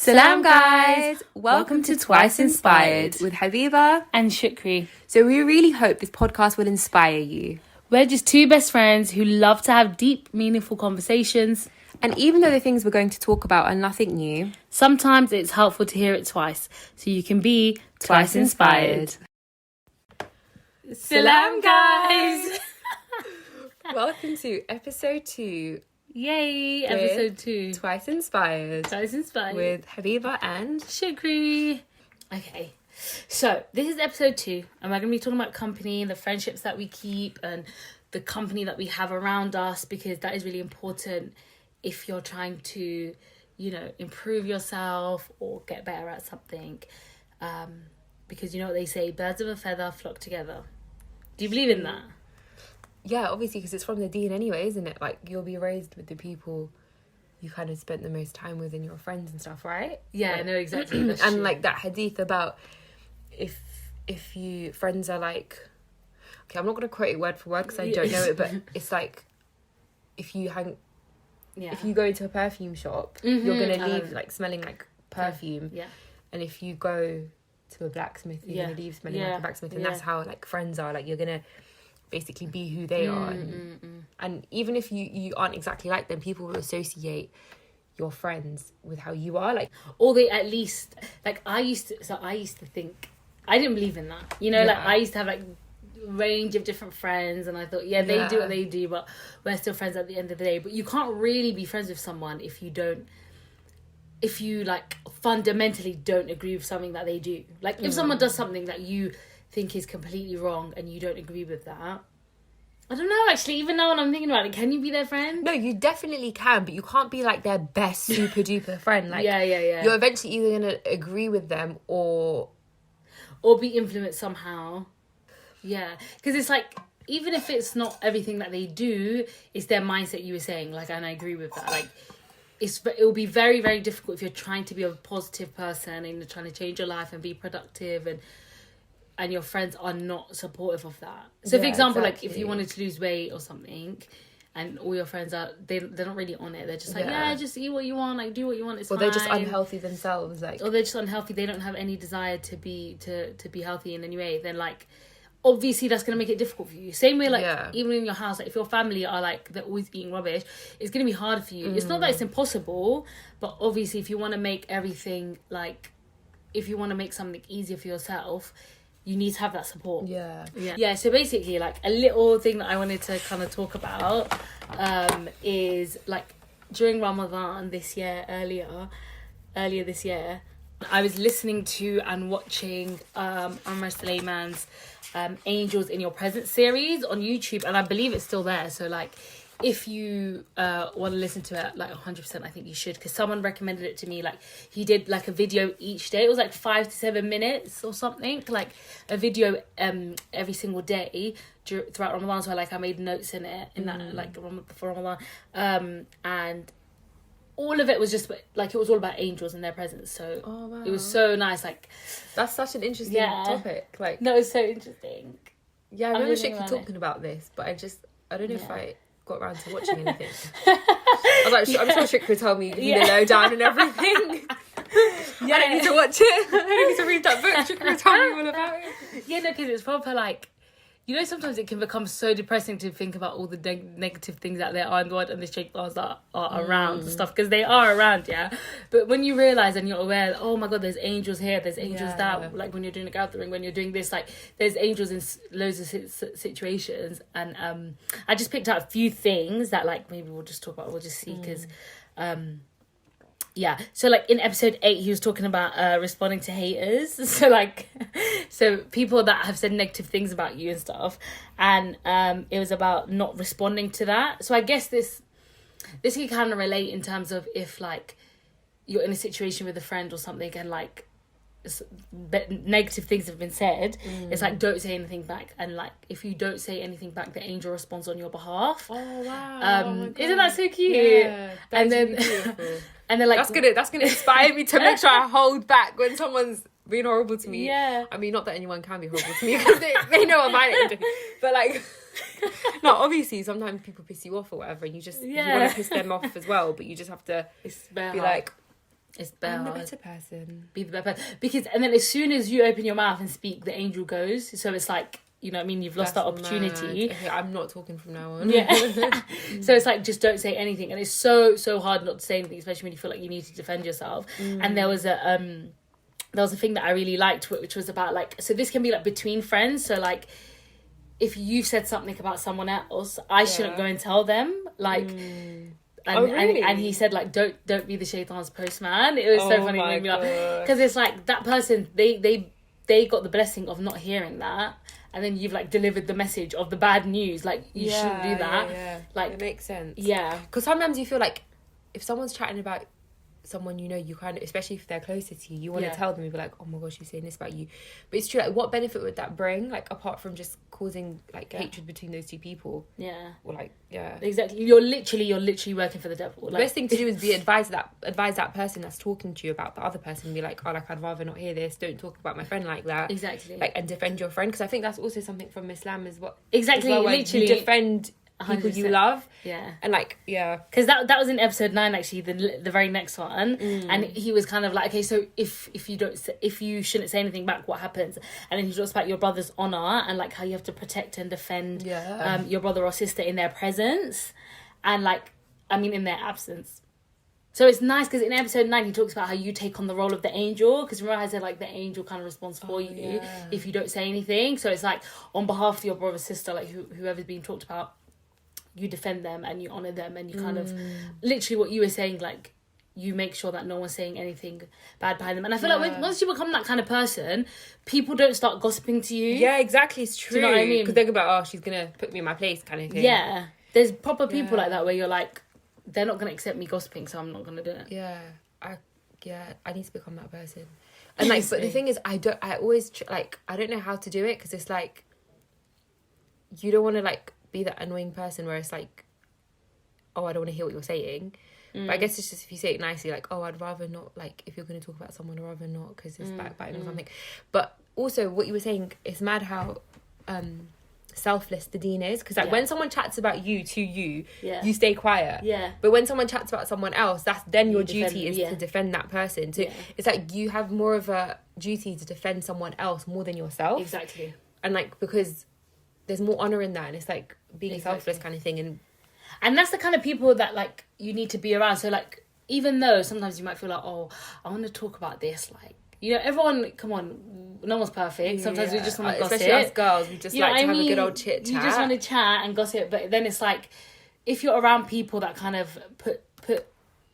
Salam guys! Welcome to Twice Inspired with Habiba and Shukri. So we really hope this podcast will inspire you. We're just two best friends who love to have deep, meaningful conversations. And even though the things we're going to talk about are nothing new, sometimes it's helpful to hear it twice so you can be twice inspired. Salam guys! Welcome to episode 2. Yay! Episode 2. Twice Inspired. Twice Inspired. With Habiba and Shukri. Okay, so this is episode 2, and we're going to be talking about company and the friendships that we keep and the company that we have around us, because that is really important if you're trying to, improve yourself or get better at something. Because you know what they say, birds of a feather flock together. Do you believe in that? Yeah, obviously, because it's from the deen anyway, isn't it? Like, you'll be raised with the people you kind of spent the most time with and your friends and stuff, right? Yeah, like, I know exactly. And true. Like that hadith about if you friends are like, okay, I'm not going to quote it word for word because I don't know it, but it's like if you go into a perfume shop, you're going to leave like smelling like perfume. Yeah. And if you go to a blacksmith, you're going to leave smelling like a blacksmith. And that's how like friends are. Like, you're going to basically be who they are. And even if you aren't exactly like them, people will associate your friends with how you are, like, or they at least, like, I used to think, I didn't believe in that, like I used to have like range of different friends, and I thought they do what they do, but we're still friends at the end of the day. But you can't really be friends with someone if you like fundamentally don't agree with something that they do. Like, if someone does something that you think is completely wrong and you don't agree with that, I don't know, actually, even now when I'm thinking about it, can you be their friend? No, you definitely can, but you can't be like their best super duper friend. Like, yeah. You're eventually either going to agree with them or be influenced somehow. Yeah, because it's like, even if it's not everything that they do, it's their mindset, you were saying, like, and I agree with that. Like, it will be very, very difficult if you're trying to be a positive person and you're trying to change your life and be productive, and your friends are not supportive of that. So, for example, like, if you wanted to lose weight or something, and all your friends are, they're not really on it. They're just like, just eat what you want, like, do what you want, it's fine. Or they're just unhealthy themselves, like. Or they're just unhealthy, they don't have any desire to be healthy in any way. Then, like, obviously that's going to make it difficult for you. Same way, like, even in your house, like, if your family are, like, they're always eating rubbish, it's going to be hard for you. It's not that it's impossible, but obviously if you want to make everything, like, if you want to make something easier for yourself, you need to have that support. Yeah. So basically, like, a little thing that I wanted to kind of talk about is, like, during Ramadan earlier this year, I was listening to and watching Omar Suleiman's Angels in Your Presence series on YouTube, and I believe it's still there. So, like, if you want to listen to it, like, 100%, I think you should, because someone recommended it to me. Like, he did like a video each day. It was like 5 to 7 minutes or something, like a video every single day throughout Ramadan. So I made notes in it in that, like, before Ramadan, and all of it was just like, it was all about angels in their presence. So it was so nice. Like, that's such an interesting topic. Like, no, it's so interesting. Yeah, I remember Shikri talking about this, but I don't know if I got around to watching anything. I was like, I'm sure Shikri told me the lowdown and everything. I don't need to watch it. I don't need to read that book. Shikri told me all about it. Yeah, no, because it's proper, like, sometimes it can become so depressing to think about all the negative things out there are in the world and the shaitans that are around and stuff, because they are around, But when you realise and you're aware, oh my God, there's angels here, there's angels there, like when you're doing a gathering, when you're doing this, like, there's angels in loads of situations. And I just picked out a few things that, like, maybe we'll just talk about, we'll just see, because so, like, in episode 8, he was talking about responding to haters. So people that have said negative things about you and stuff. And it was about not responding to that. So I guess this can kind of relate in terms of if, like, you're in a situation with a friend or something and, like, negative things have been said, it's like, don't say anything back, and, like, if you don't say anything back, the angel responds on your behalf. Oh wow. Isn't that so cute? And then beautiful. And then, like, that's gonna inspire me to make sure I hold back when someone's being horrible to me. I mean, not that anyone can be horrible to me, because they know what mine is, but, like, no, obviously sometimes people piss you off or whatever, and you just you want to piss them off as well, but you just have to be like, It's better. I'm the better person. Be the better person. Because, and then as soon as you open your mouth and speak, the angel goes. So it's like, you know what I mean? You've lost that opportunity. Okay, I'm not talking from now on. Yeah. So it's like, just don't say anything. And it's so hard not to say anything, especially when you feel like you need to defend yourself. And there was a thing that I really liked, which was about like, so this can be like between friends. So like, if you've said something about someone else, I shouldn't go and tell them. Like, really? and he said like, don't be the shaitan's postman. It was so funny. Because it's like that person, they got the blessing of not hearing that. And then you've like delivered the message of the bad news. Like, you shouldn't do that. Yeah. Like, it makes sense. Yeah. Because sometimes you feel like if someone's chatting about someone, you know, you kind of, especially if they're closer to you, you want to tell them, you'd be like, oh my gosh, she's saying this about you. But it's true, like, what benefit would that bring, like, apart from just causing like hatred between those two people? Or like, exactly. You're literally working for the devil. Like, the best thing to do is be advise that person that's talking to you about the other person, be like, oh, like, I'd rather not hear this, don't talk about my friend like that. Exactly. Like, and defend your friend, because I think that's also something from Islam as well. Exactly. As well, literally you defend people 100%. you love. Yeah. And like, because that was in episode 9 actually, the very next one. And he was kind of like, okay, so if you shouldn't say anything back, what happens? And then he talks about your brother's honor and like how you have to protect and defend your brother or sister in their presence, and like, I mean, in their absence. So it's nice because in episode 9 he talks about how you take on the role of the angel, because remember I said like the angel kind of responds for you if you don't say anything. So it's like on behalf of your brother, sister, like whoever's being talked about, you defend them and you honor them, and you kind of literally what you were saying, like, you make sure that no one's saying anything bad behind them. And I feel like once you become that kind of person, people don't start gossiping to you. Yeah, exactly. It's true. Do you know what I mean? Because they're about, oh, she's gonna put me in my place, kind of thing. Yeah, there's proper people like that where you're like, they're not gonna accept me gossiping, so I'm not gonna do it. I need to become that person. And like, but the thing is, I always I don't know how to do it, because it's like, you don't want to like be that annoying person where it's like, oh, I don't want to hear what you're saying. But I guess it's just, if you say it nicely, like, oh, I'd rather not, like, if you're going to talk about someone, I'd rather not, because it's backbiting or something. But also what you were saying, it's mad how selfless the deen is, because like when someone chats about you to you, you stay quiet. But when someone chats about someone else, that's then your duty is to defend that person. So it's like you have more of a duty to defend someone else more than yourself. Exactly. And like, because there's more honor in that, and it's like being selfless kind of thing. And that's the kind of people that like you need to be around. So like, even though sometimes you might feel like, oh, I want to talk about this, like, you know, everyone, come on, no one's perfect. Sometimes we just want to gossip. Especially us girls, we just like to have a good old chit chat. You just want to chat and gossip, but then it's like, if you're around people that kind of put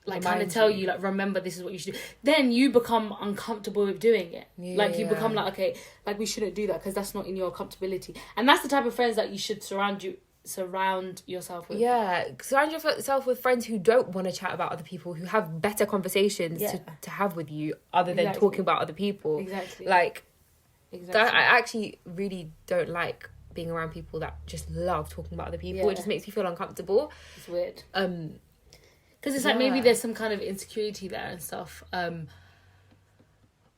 like kind of tell you like, remember, this is what you should do, then you become uncomfortable with doing it. Like you become like, okay, like we shouldn't do that because that's not in your comfortability. And that's the type of friends that you should surround yourself with. Surround yourself with friends who don't want to chat about other people, who have better conversations to have with you other than talking about other people. Like, I actually really don't like being around people that just love talking about other people. It just makes me feel uncomfortable. It's weird. Because it's like, maybe there's some kind of insecurity there and stuff. But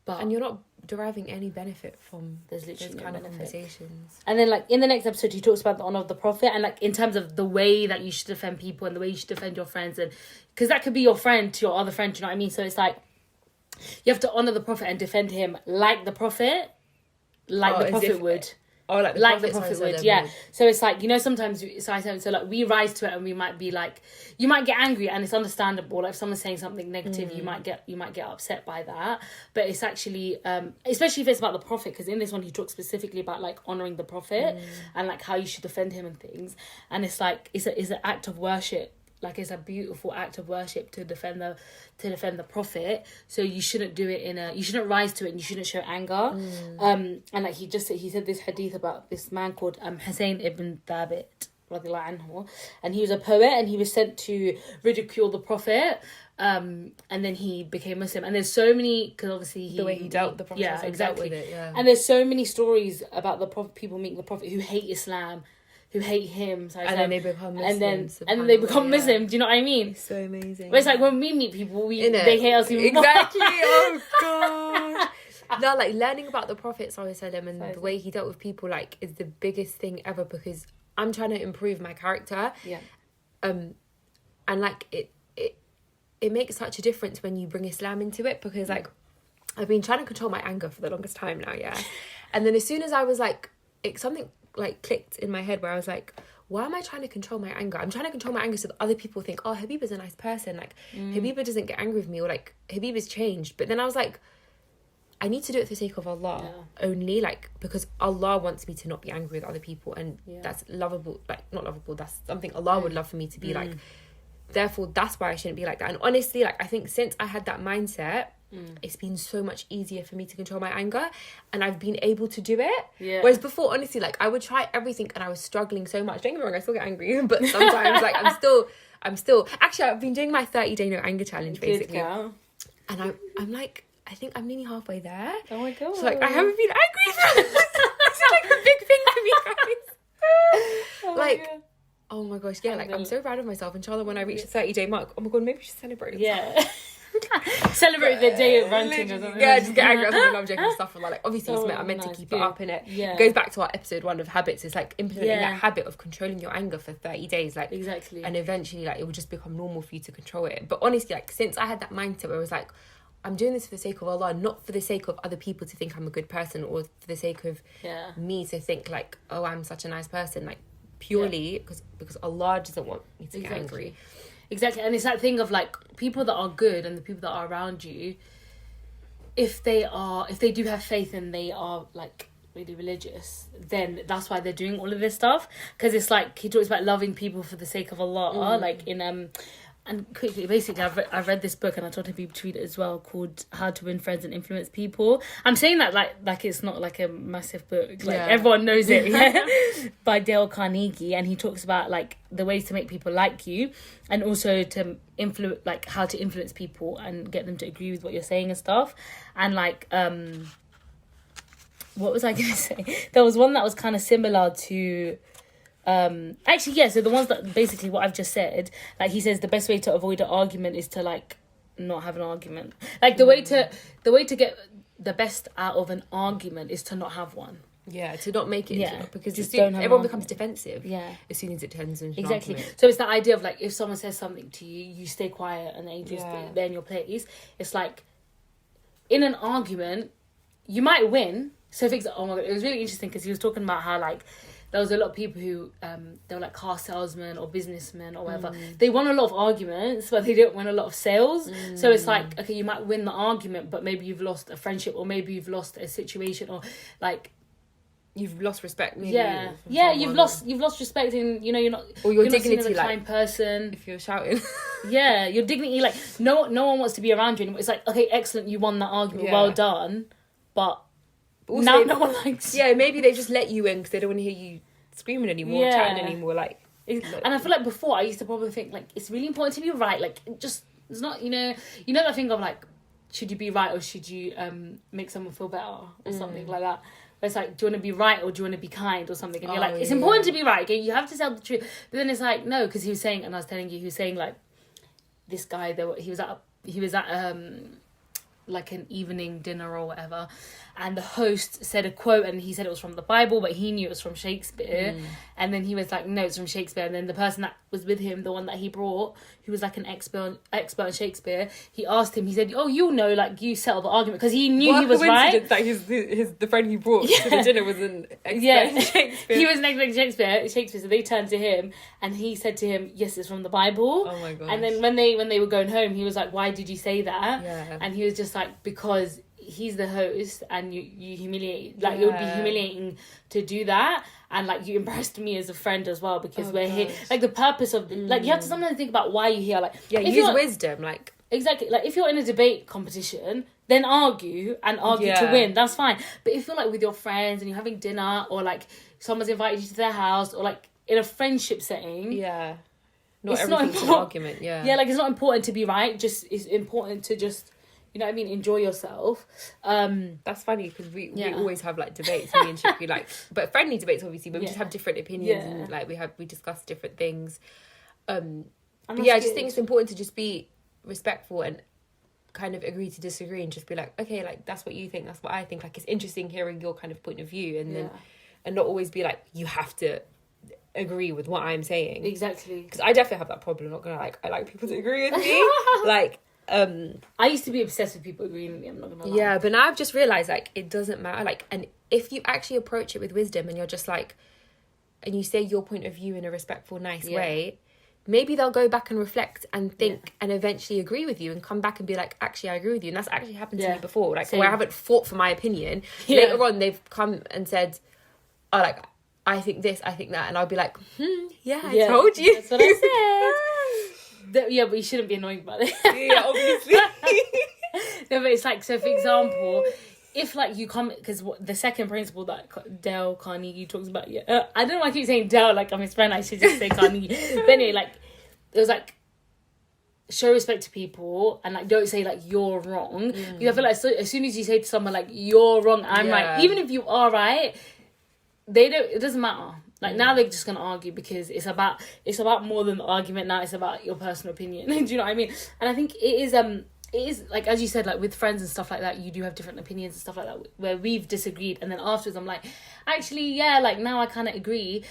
and you're not deriving any benefit from those kind of conversations. And then like in the next episode he talks about the honor of the prophet, and like in terms of the way that you should defend people and the way you should defend your friends, and because that could be your friend to your other friend, do you know what I mean? So it's like, you have to honor the prophet and defend him like the prophet would. Oh, like the prophet would, So it's like, you know, sometimes so like we rise to it and we might be like, you might get angry, and it's understandable. Like if someone's saying something negative, you might get upset by that. But it's actually, especially if it's about the prophet, because in this one he talks specifically about like honoring the prophet and like how you should defend him and things. And it's like, it's an act of worship. Like, it's a beautiful act of worship to defend the prophet. So you shouldn't do it you shouldn't rise to it, and you shouldn't show anger. And like he said this hadith about this man called Hussein ibn Thabit radiallahu anhu, and he was a poet, and he was sent to ridicule the prophet, and then he became Muslim. And there's so many, because obviously the way he dealt the prophet, exactly. Dealt with it, and there's so many stories about the prophet, people meeting the prophet who hate Islam, who hate him, and then they become Muslims, and then they become Muslim. Do you know what I mean? It's so amazing. But it's like when we meet people, they hate us even more. Exactly. Oh god. No, like learning about the Prophet ﷺ and the way he dealt with people, like, is the biggest thing ever, because I'm trying to improve my character. And like it makes such a difference when you bring Islam into it, because like I've been trying to control my anger for the longest time now, yeah. And then as soon as I was like, something like clicked in my head where I was like, why am I trying to control my anger? I'm trying to control my anger so that other people think, oh, Habiba's a nice person. Like, Habiba doesn't get angry with me, or like, Habiba's changed. But then I was like, I need to do it for the sake of Allah only, like, because Allah wants me to not be angry with other people. And that's lovable, like, not lovable, that's something Allah would love for me to be like. Therefore, that's why I shouldn't be like that. And honestly, like, I think since I had that mindset, it's been so much easier for me to control my anger, and I've been able to do it. Whereas before, honestly, like, I would try everything and I was struggling so much. Don't get me wrong, I still get angry, but sometimes like I'm still actually, I've been doing my 30-day no anger challenge basically. And I'm like, I think I'm nearly halfway there. Oh my god. So like, I haven't been angry. It's like a big thing for me, guys. Like, oh my gosh, yeah, like I'm so proud of myself. Inshallah, when I reach the 30-day mark, oh my god, maybe we should celebrate. Celebrate the day of ranting or something. Yeah, just get angry or something. I'm joking, stuff like obviously I'm meant to keep it up, innit? It goes back to our episode 1 of habits. It's like implementing that habit of controlling your anger for 30 days, like exactly, and eventually like it will just become normal for you to control it. But honestly, like since I had that mindset where it was like, I'm doing this for the sake of Allah, not for the sake of other people to think I'm a good person, or for the sake of me to think like, oh, I'm such a nice person, like purely because Allah doesn't want me to get angry. Exactly. And it's that thing of like, people that are good and the people that are around you, if they do have faith and they are like really religious, then that's why they're doing all of this stuff. Because it's like, he talks about loving people for the sake of Allah, like in and quickly, basically, I've read this book, and I told him to read it as well, called How to Win Friends and Influence People. I'm saying that like it's not like a massive book, like everyone knows it, by Dale Carnegie, and he talks about like the ways to make people like you, and also to influence, like how to influence people and get them to agree with what you're saying and stuff. And like what was I going to say? There was one that was kind of similar to. So the ones that basically what I've just said, like he says the best way to avoid an argument is to like not have an argument. Like the way to get the best out of an argument is to not have one. Yeah, to not make it because everyone becomes defensive. Yeah, as soon as it turns into exactly. An argument. So it's that idea of like, if someone says something to you, you stay quiet and then you just there in your place. It's like in an argument, you might win. So oh my god, it was really interesting because he was talking about how like. There was a lot of people who, they were like car salesmen or businessmen or whatever. They won a lot of arguments, but they didn't win a lot of sales. So it's like, okay, you might win the argument, but maybe you've lost a friendship, or maybe you've lost a situation, or like... You've lost respect, maybe. You've lost respect in, you're not... Or your you're dignity, not seen as a kind person. If you're shouting. Your dignity, like, no one wants to be around you anymore. It's like, okay, excellent, you won that argument, well done, but... Also, now no one likes you. Yeah, maybe they just let you in because they don't want to hear you screaming anymore, chatting anymore. Like, and I feel like before I used to probably think like it's really important to be right. Like, it's not that thing of like, should you be right or should you make someone feel better or something like that. But it's like, do you want to be right or do you want to be kind or something? And you're like, it's important to be right. Okay, you have to tell the truth. But then it's like, no, because he was saying, and I was telling you, he was saying like, this guy he was at like an evening dinner or whatever, and the host said a quote, and he said it was from the Bible, but he knew it was from Shakespeare. And then he was like, no, it's from Shakespeare. And then the person that was with him, the one that he brought, who was like an expert in Shakespeare, he asked him, he said, oh, like you settled the argument, because he knew he was right. That the friend he brought to the dinner was an expert in Shakespeare. He was an expert in Shakespeare, so they turned to him and he said to him, yes, it's from the Bible. Oh my god. And then when they were going home, he was like, why did you say that? And he was just like, because he's the host and you humiliate, like it would be humiliating to do that, and like you embarrassed me as a friend as well, because we're here, like the purpose of like you have to sometimes think about why you're here, like use wisdom, like exactly, like if you're in a debate competition, then argue to win, that's fine. But if you're like with your friends and you're having dinner, or like someone's invited you to their house, or like in a friendship setting, not everything's an argument. Like it's not important to be right, just it's important to just, you know what I mean, enjoy yourself. That's funny because we always have like debates, me and Chippy, like, but friendly debates obviously, but we just have different opinions and like we discuss different things. I just think it's important to just be respectful and kind of agree to disagree, and just be like, okay, like that's what you think, that's what I think, like it's interesting hearing your kind of point of view, and then and not always be like, you have to agree with what I'm saying. Exactly. Because I definitely have that problem. I'm not gonna I like people to agree with me. Like, I used to be obsessed with people agreeing with me. I'm not gonna lie. Yeah, but now I've just realized like it doesn't matter. Like, and if you actually approach it with wisdom and you're just like, and you say your point of view in a respectful, nice way, maybe they'll go back and reflect and think and eventually agree with you and come back and be like, actually, I agree with you. And that's actually happened to me before. Like, where I haven't fought for my opinion. Later on, they've come and said, oh, like, I think this, I think that. And I'll be like, I told you. That's what I said. Yeah, but you shouldn't be annoyed about it. Yeah, obviously. No, but it's like, so for example, if like you come, because the second principle that Dale Carnegie talks about, I don't know why I keep saying Dale, like I'm his friend, I should just say Carnegie. But anyway, like, it was like, show respect to people and like don't say like you're wrong. Because I feel like as soon as you say to someone like you're wrong, I'm right, even if you are right, it doesn't matter. Like now they're just gonna argue because it's about more than the argument. Now it's about your personal opinion. Do you know what I mean? And I think it is like, as you said, like with friends and stuff like that, you do have different opinions and stuff like that where we've disagreed, and then afterwards I'm like, actually, like now I kind of agree,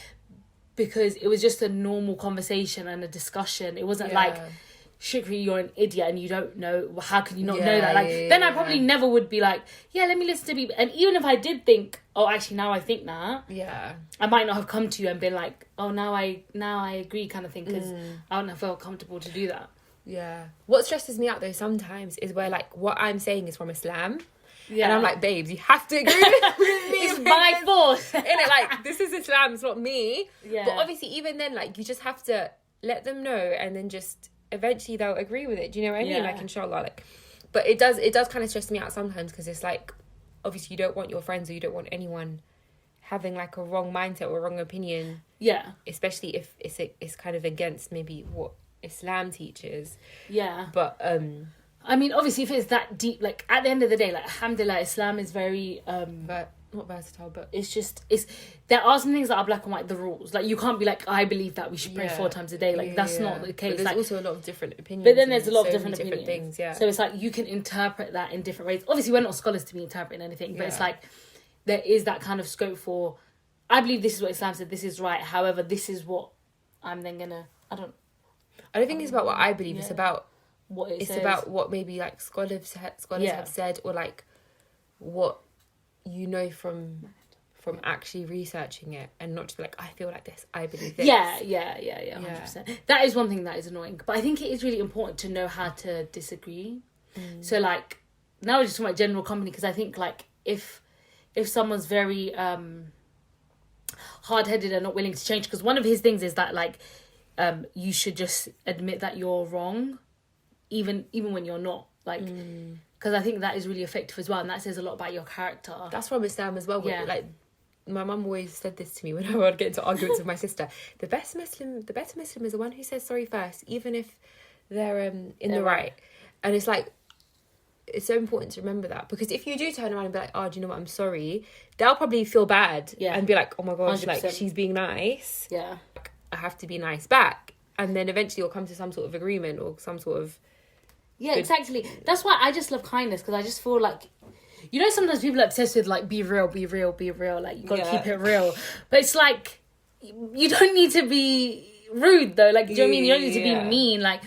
because it was just a normal conversation and a discussion. It wasn't like, Shukri, you're an idiot and you don't know, how can you not know that? Like then I probably never would be like, let me listen to people. And even if I did think, oh, actually now I think that, I might not have come to you and been like, oh, now I agree kind of thing, because I wouldn't have felt comfortable to do that. Yeah. What stresses me out though sometimes is where like what I'm saying is from Islam. Yeah. And I'm like, babes, you have to agree with me. It's by force. Innit? Like, this is Islam, it's not me. Yeah. But obviously, even then, like, you just have to let them know, and then just eventually they'll agree with it. Do you know what I mean? Like, inshallah, like. But it does kind of stress me out sometimes, because it's like, obviously, you don't want your friends or you don't want anyone having like a wrong mindset or a wrong opinion. Yeah. Especially if it's kind of against maybe what Islam teaches. Yeah. But I mean, obviously, if it's that deep, like, at the end of the day, like, alhamdulillah, Islam is very... but not versatile, but... There are some things that are black and white, the rules. Like, you can't be like, I believe that we should pray 4 times a day. Like, that's not the case. But there's like, also a lot of different opinions. But then there's a lot of different opinions. Things, So it's like, you can interpret that in different ways. Obviously, we're not scholars to be interpreting anything, but it's like, there is that kind of scope for, I believe this is what Islam said, this is right. However, this is what I'm then gonna... I don't think it's about what I believe. It's about... what it it's says. About what maybe like scholars have said, or like what you know from actually researching it, and not just be like, I feel like this, I believe this. Yeah 100%. That is one thing that is annoying, but I think it is really important to know how to disagree. So like now we're just talking about general company, because I think like if someone's very hard-headed and not willing to change, because one of his things is that like you should just admit that you're wrong, even when you're not, like, because I think that is really effective as well, and that says a lot about your character. That's from Islam as well. Like, my mum always said this to me whenever I'd get into arguments with my sister. The best Muslim is the one who says sorry first, even if they're in the right. And it's like, it's so important to remember that, because if you do turn around and be like, oh, do you know what, I'm sorry, they'll probably feel bad and be like, oh my gosh, 100%. Like, she's being nice. Yeah. I have to be nice back. And then eventually you'll come to some sort of agreement or some sort of... Yeah, exactly. That's why I just love kindness, because I just feel like, you know, sometimes people are obsessed with like, be real, like, you gotta keep it real. But it's like, you don't need to be rude though, like, do you know what I mean? You don't need to be mean, like...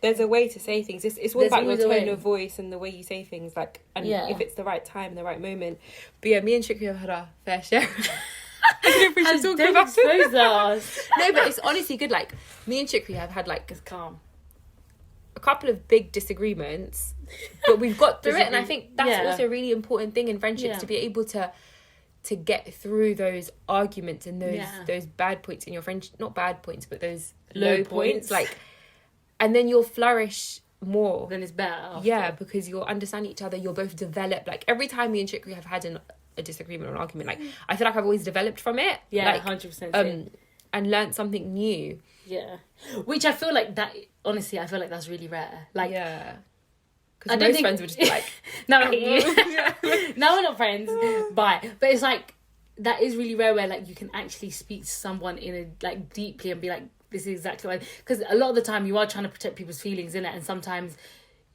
There's a way to say things. It's all about your tone of voice and the way you say things, like, and if it's the right time, the right moment. But yeah, me and Shukri have had our fair share. I don't know if we should talk about it. No, but it's honestly good. Like, me and Shukri have had like, it's calm, a couple of big disagreements, but we've got through it, and I think that's also a really important thing in friendships, to be able to get through those arguments and those bad points in your friendship. Not bad points, but those low points, like, and then you'll flourish more. Then it's better after. Yeah, because you'll understand each other, you'll both develop. Like, every time me and Shukri have had a disagreement or an argument, like, I feel like I've always developed from it. Yeah, like, 100%. And learnt something new. Yeah, which I feel like that. Honestly, I feel like that's really rare. Like, because most friends would just be like, "No, I hate you." No, we're not friends. Bye. But it's like, that is really rare, where like you can actually speak to someone in a like deeply and be like, "This is exactly why." Because a lot of the time you are trying to protect people's feelings in it, and sometimes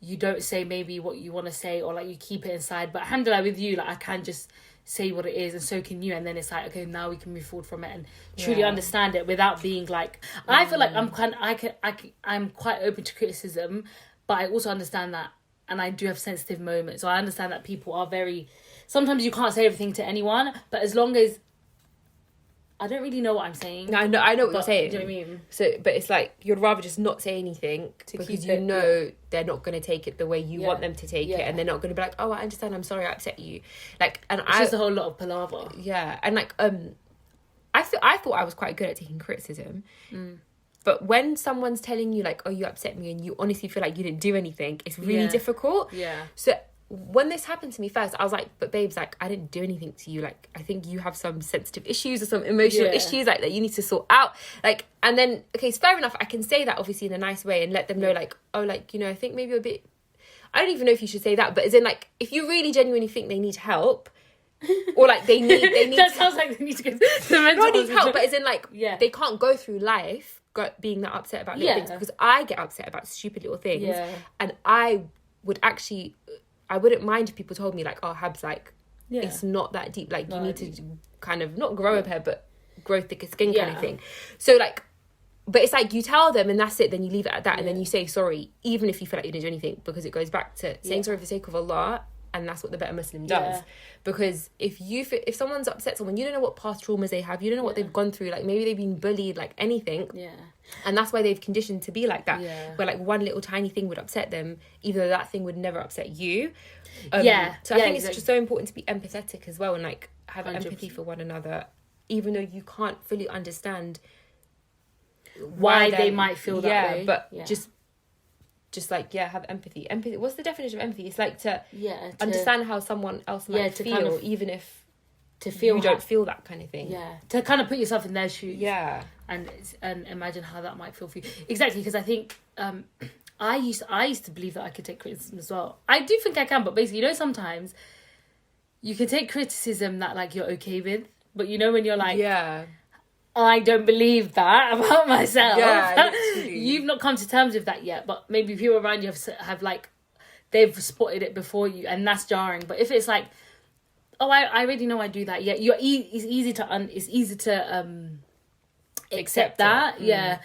you don't say maybe what you want to say, or like you keep it inside. But alhamdulillah, with you, like, I can just say what it is, and so can you, and then it's like, okay, now we can move forward from it and truly understand it without being like, I feel like I'm quite open to criticism, but I also understand that, and I do have sensitive moments, so I understand that people are very, sometimes you can't say everything to anyone, but as long as I don't really know what I'm saying. No, I know what you're saying. Do you know what I mean? So, but it's like, you'd rather just not say anything because you know they're not going to take it the way you want them to take it, and they're not going to be like, oh, I understand, I'm sorry I upset you. Like, and it's just a whole lot of palaver. Yeah, and like, I thought I was quite good at taking criticism. But when someone's telling you like, oh, you upset me, and you honestly feel like you didn't do anything, it's really difficult. Yeah. So when this happened to me first, I was like, but babes, like, I didn't do anything to you. Like, I think you have some sensitive issues or some emotional issues, like, that you need to sort out. Like, and then, okay, it's fair enough. I can say that, obviously, in a nice way and let them know, like, oh, like, you know, I think maybe you're a bit... I don't even know if you should say that, but as in, like, if you really genuinely think they need help, or, like, they need... That sounds like they need to get the mental hospital. Need help, but as in, like, they can't go through life being that upset about little things, because I get upset about stupid little things, and I wouldn't mind if people told me like, oh, Habs, like, it's not that deep, like, you need to kind of not grow a pair, but grow thicker skin kind of thing. So like, but it's like, you tell them and that's it, then you leave it at that, and then you say sorry even if you feel like you didn't do anything, because it goes back to saying sorry for the sake of Allah, and that's what the better Muslim does. Because if someone's upset someone, you don't know what past traumas they have, you don't know what they've gone through, like maybe they've been bullied, like anything, and that's why they've conditioned to be like that, where like one little tiny thing would upset them, even though that thing would never upset you. So I think it's just so important to be empathetic as well, and like have 100%. Empathy for one another, even though you can't fully understand why they might feel that way, but just like have empathy. What's the definition of empathy? It's like to understand how someone else might feel, kind of, even if you don't feel that kind of thing. To kind of put yourself in their shoes. And imagine how that might feel for you. Exactly, because I think I used to believe that I could take criticism as well. I do think I can, but basically, you know, sometimes you can take criticism that like you're okay with, but you know when you're like, I don't believe that about myself. You've not come to terms with that yet, but maybe people around you have like, they've spotted it before you, and that's jarring. But if it's like, oh, I already know I do that. Yeah, it's easy to accept that.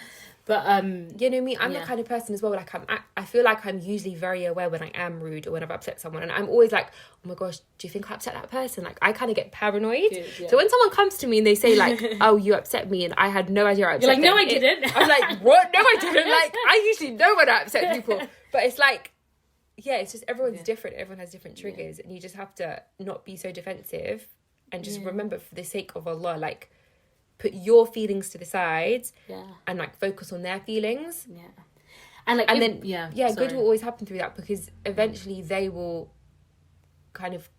But you know me, I'm the kind of person as well, like I feel like I'm usually very aware when I am rude or when I've upset someone, and I'm always like, oh my gosh, do you think I upset that person? Like, I kind of get paranoid. So when someone comes to me and they say like, oh, you upset me, and I had no idea I upset them, you're like, no, I didn't. I'm like, what? No, I didn't. Like, I usually know when I upset people, but it's like, it's just everyone's different. Everyone has different triggers, and you just have to not be so defensive, and just remember, for the sake of Allah, like, put your feelings to the side, and like focus on their feelings, and then good will always happen through that, because eventually they will kind of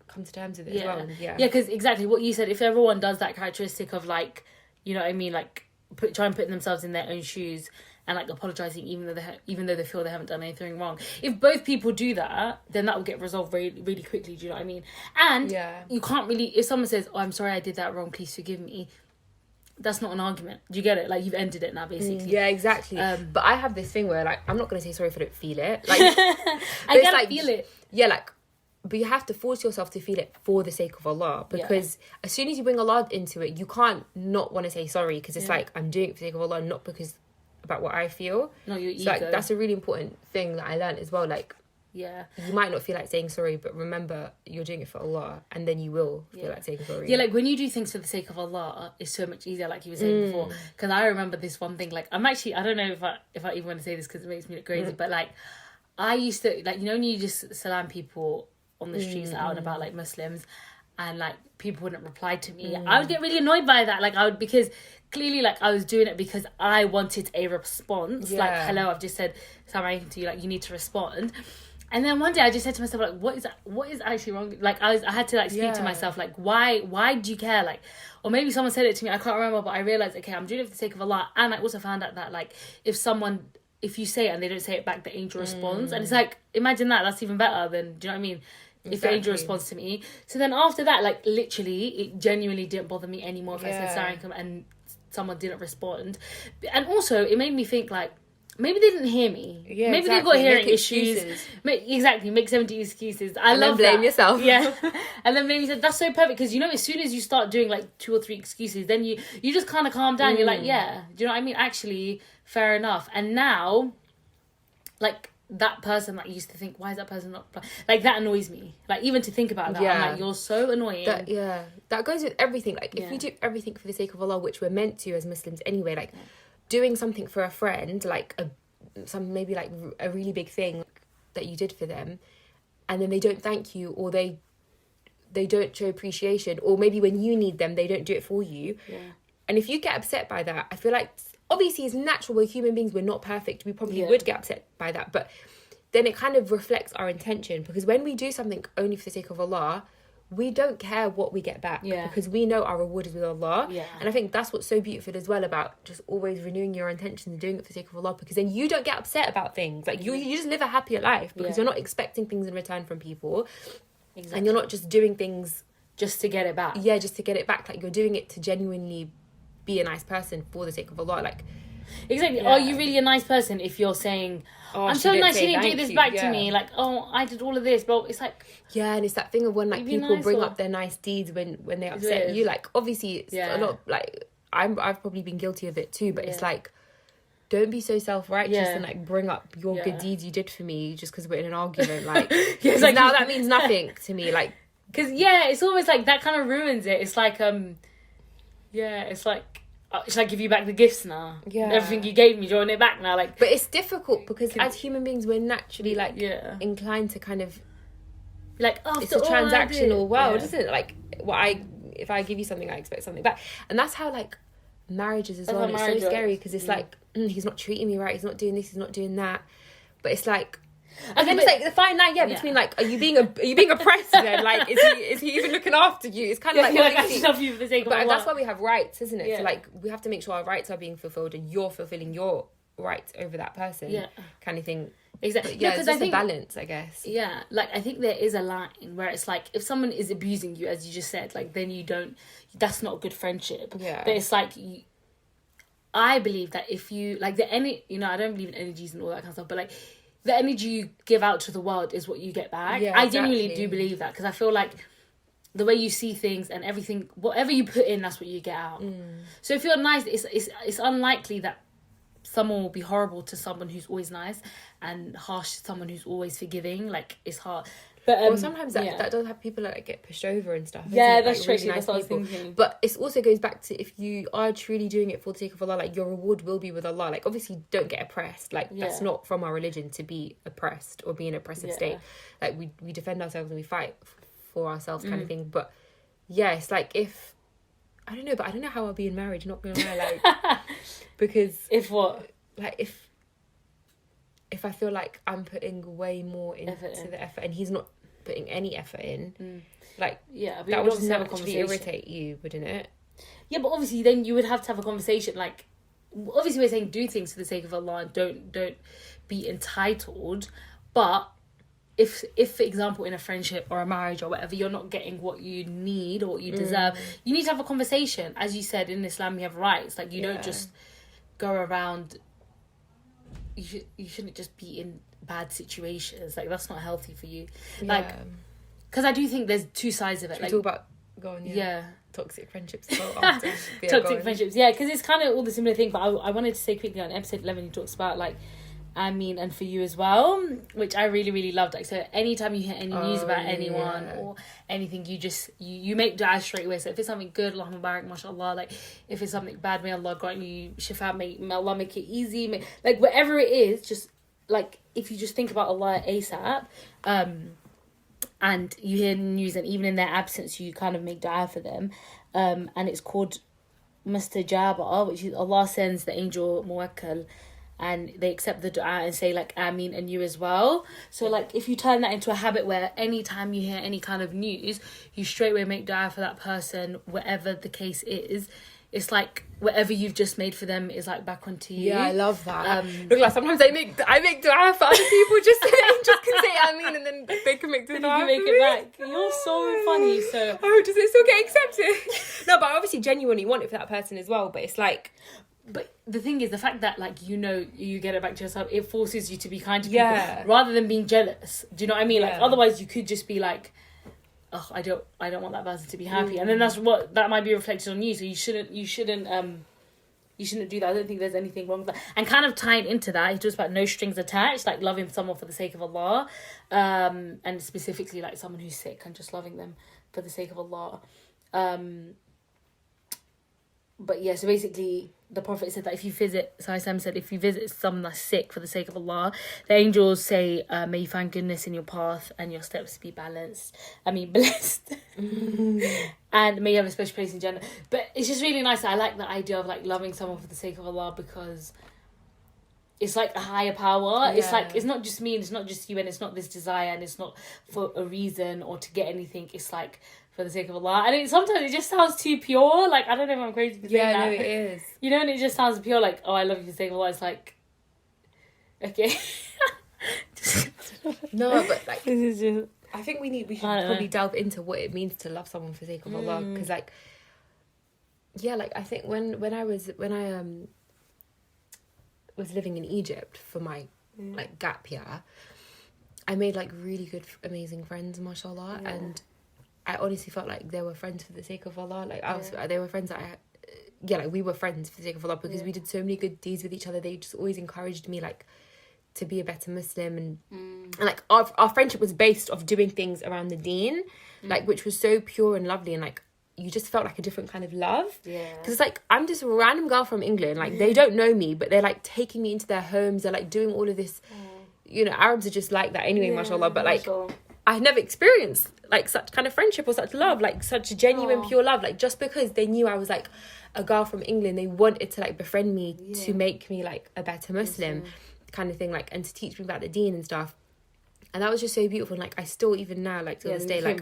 come to terms with it as well. And, because exactly what you said, if everyone does that characteristic of like, you know what I mean, like try and put themselves in their own shoes and like apologizing even though they feel they haven't done anything wrong, if both people do that, then that will get resolved really, really quickly. Do you know what I mean? And you can't really, if someone says, oh, I'm sorry I did that wrong, please forgive me, that's not an argument. Do you get it? Like, you've ended it now, basically. Exactly. But I have this thing where like, I'm not going to say sorry if I don't feel it, like I gotta like, feel it, like, but you have to force yourself to feel it for the sake of Allah, because as soon as you bring Allah into it, you can't not want to say sorry, because it's like, I'm doing it for the sake of Allah, not because about what I feel. No, your ego. So, like, that's a really important thing that I learned as well. Like, you might not feel like saying sorry, but remember, you're doing it for Allah, and then you will feel like saying sorry. Like, when you do things for the sake of Allah, it's so much easier, like you were saying before. Because I remember this one thing, like, I don't know if I even want to say this because it makes me look crazy, but like, I used to, like, you know when you just salam people on the streets out and about, like, Muslims, and like people wouldn't reply to me, I would get really annoyed by that. Like, because clearly, like, I was doing it because I wanted a response. Like, hello, I've just said something to you, like, you need to respond. And then one day I just said to myself, like, what is actually wrong? Like, I had to like speak to myself, like, why do you care? Like, or maybe someone said it to me, I can't remember, but I realized, okay, I'm doing it for the sake of Allah. And I also found out that, like, if you say it and they don't say it back, the angel responds. And it's like, imagine that's even better than, do you know what I mean? If the angel responds to me. So then after that, like, literally, it genuinely didn't bother me anymore if I said Assalamu alaikum and someone didn't respond. And also, it made me think, like, maybe they didn't hear me. Yeah, maybe exactly. they've got hearing Make issues. Make 70 excuses. And then blame yourself. Yeah. And then maybe said, that's so perfect, because, you know, as soon as you start doing like 2 or 3 excuses, then you just kind of calm down. You're like, yeah, do you know what I mean? Actually, fair enough. And now, like, that person that used to think, why is that person not... Like, that annoys me. Like, even to think about that, I'm like, you're so annoying. That goes with everything. Like, if we do everything for the sake of Allah, which we're meant to as Muslims anyway, like, doing something for a friend, like, maybe, like, a really big thing that you did for them, and then they don't thank you, or they don't show appreciation, or maybe when you need them, they don't do it for you. Yeah. And if you get upset by that, I feel like... Obviously, it's natural. We're human beings. We're not perfect. We probably would get upset by that. But then it kind of reflects our intention. Because when we do something only for the sake of Allah, we don't care what we get back. Yeah. Because we know our reward is with Allah. Yeah. And I think that's what's so beautiful as well about just always renewing your intentions and doing it for the sake of Allah. Because then you don't get upset about things. Like, you just live a happier life. Because you're not expecting things in return from people. Exactly. And you're not just doing things... Just to get it back. Yeah, just to get it back. Like, you're doing it to genuinely... be a nice person for the sake of Allah. Like, exactly. Are you really a nice person if you're saying, I'm so nice you didn't do this back to me, like, oh, I did all of this, but it's like, and it's that thing of when, like, people bring up their nice deeds when they upset you. Like, obviously it's a lot, like, I've probably been guilty of it too, but it's like, don't be so self-righteous and like bring up your good deeds you did for me just because we're in an argument. Like, it's like, now that means nothing to me. Like, because it's almost like that kind of ruins it. It's like it's like, should I give you back the gifts now? Yeah. Everything you gave me, do you want it back now? Like, but it's difficult because as human beings, we're naturally like inclined to kind of like, it's a transactional world, isn't it? Like, if I give you something, I expect something back, and that's how like marriage is as well. It's so scary because it's like he's not treating me right, he's not doing this, he's not doing that, but it's like. And then it's like the fine line, between like, are you being oppressed then? Like, is he even looking after you? It's kind of like, I love you for the sake of Allah. That's why we have rights, isn't it? So like, we have to make sure our rights are being fulfilled and you're fulfilling your rights over that person, kind of thing. Exactly. But it's just a balance, I guess. Yeah, like I think there is a line where it's like if someone is abusing you, as you just said, like then you don't. That's not a good friendship. Yeah. But it's like I believe that if you like I don't believe in energies and all that kind of stuff, but like. The energy you give out to the world is what you get back. Yeah, I genuinely do believe that because I feel like the way you see things and everything, whatever you put in, that's what you get out. So if you're nice, it's unlikely that someone will be horrible to someone who's always nice and harsh to someone who's always forgiving. Like, it's hard. But sometimes that does have people that get pushed over and stuff. Yeah, that's true. Really that's what I was thinking. But it also goes back to if you are truly doing it for the sake of Allah, like your reward will be with Allah. Like, obviously, don't get oppressed. Like, that's not from our religion to be oppressed or be in an oppressive state. Like, we defend ourselves and we fight for ourselves, kind of thing. But it's like if I don't know, but I don't know how I'll be in marriage. Not gonna lie, like because if what, like if I feel like I'm putting way more into the effort and he's not putting any effort in, like that would just naturally irritate you, wouldn't it? Yeah, but obviously then you would have to have a conversation. Like, obviously we're saying do things for the sake of Allah and don't be entitled. But if for example in a friendship or a marriage or whatever you're not getting what you need or what you deserve, you need to have a conversation. As you said, in Islam we have rights. Like, you don't just go around. You shouldn't just be in bad situations. Like, that's not healthy for you. Like, because I do think there's two sides of it. Should like, we talk about toxic friendships as well after? Toxic friendships, because it's kind of all the similar thing. But I wanted to say quickly on episode 11 he talks about like and for you as well, which I really, really loved. Like, so anytime you hear any news about anyone or anything, you make dua straight away. So if it's something good, Allahumma barak, mashallah. Like, if it's something bad, may Allah grant you shifa, may Allah make it easy. Like, whatever it is, just like if you just think about Allah ASAP, and you hear news, and even in their absence, you kind of make dua for them, and it's called mustajaba, which is Allah sends the angel muwakkal, and they accept the dua and say like Ameen, and you as well. So like if you turn that into a habit where anytime you hear any kind of news, you straight away make dua for that person, whatever the case is, it's like whatever you've just made for them is like back onto you. Yeah, I love that. Look, like sometimes I make dua for other people just so they just can say Ameen and then they can make dua for me. It back. You're so funny. So does it still get accepted? No, but I obviously genuinely want it for that person as well. But it's like, But the thing is, the fact that, like, you know, you get it back to yourself, it forces you to be kind to people rather than being jealous. Do you know what I mean? Like, otherwise you could just be like, oh, I don't want that person to be happy. And then that might be reflected on you. So you shouldn't do that. I don't think there's anything wrong with that. And kind of tying into that, he talks about no strings attached, like loving someone for the sake of Allah. And specifically, like, someone who's sick and just loving them for the sake of Allah. But yeah, so basically, the Prophet said that if you visit someone that's sick for the sake of Allah, the angels say, may you find goodness in your path and your steps be blessed. And may you have a special place in Jannah. But it's just really nice. I like the idea of, like, loving someone for the sake of Allah, because it's like a higher power. It's like, it's not just me, and it's not just you, and it's not this desire, and it's not for a reason or to get anything. It's like for the sake of Allah. And sometimes it just sounds too pure. Like, I don't know if I'm crazy to say that. Yeah, no, it is. You know, and it just sounds pure, like, oh, I love you for the sake of Allah. It's like, okay. No, but, like, this is just, I think we should probably delve into what it means to love someone for the sake of Allah. Because, like, yeah, like, I think when I was living in Egypt for my like gap year, I made, like, really good, amazing friends, mashallah. And I honestly felt like they were friends for the sake of Allah. Like, they were friends that like, we were friends for the sake of Allah, because we did so many good deeds with each other. They just always encouraged me, like, to be a better Muslim, and like, our friendship was based off doing things around the deen, like, which was so pure and lovely, and, like, you just felt like a different kind of love. Because it's like, I'm just a random girl from England, like, they don't know me, but they're, like, taking me into their homes. They're, like, doing all of this. You know, Arabs are just like that anyway, mashallah. But, like, I had never experienced, like, such kind of friendship or such love, like, such genuine, pure love. Like, just because they knew I was, like, a girl from England, they wanted to, like, befriend me to make me, like, a better Muslim kind of thing, like, and to teach me about the deen and stuff. And that was just so beautiful. And, like, I still, even now, like, to this day, like,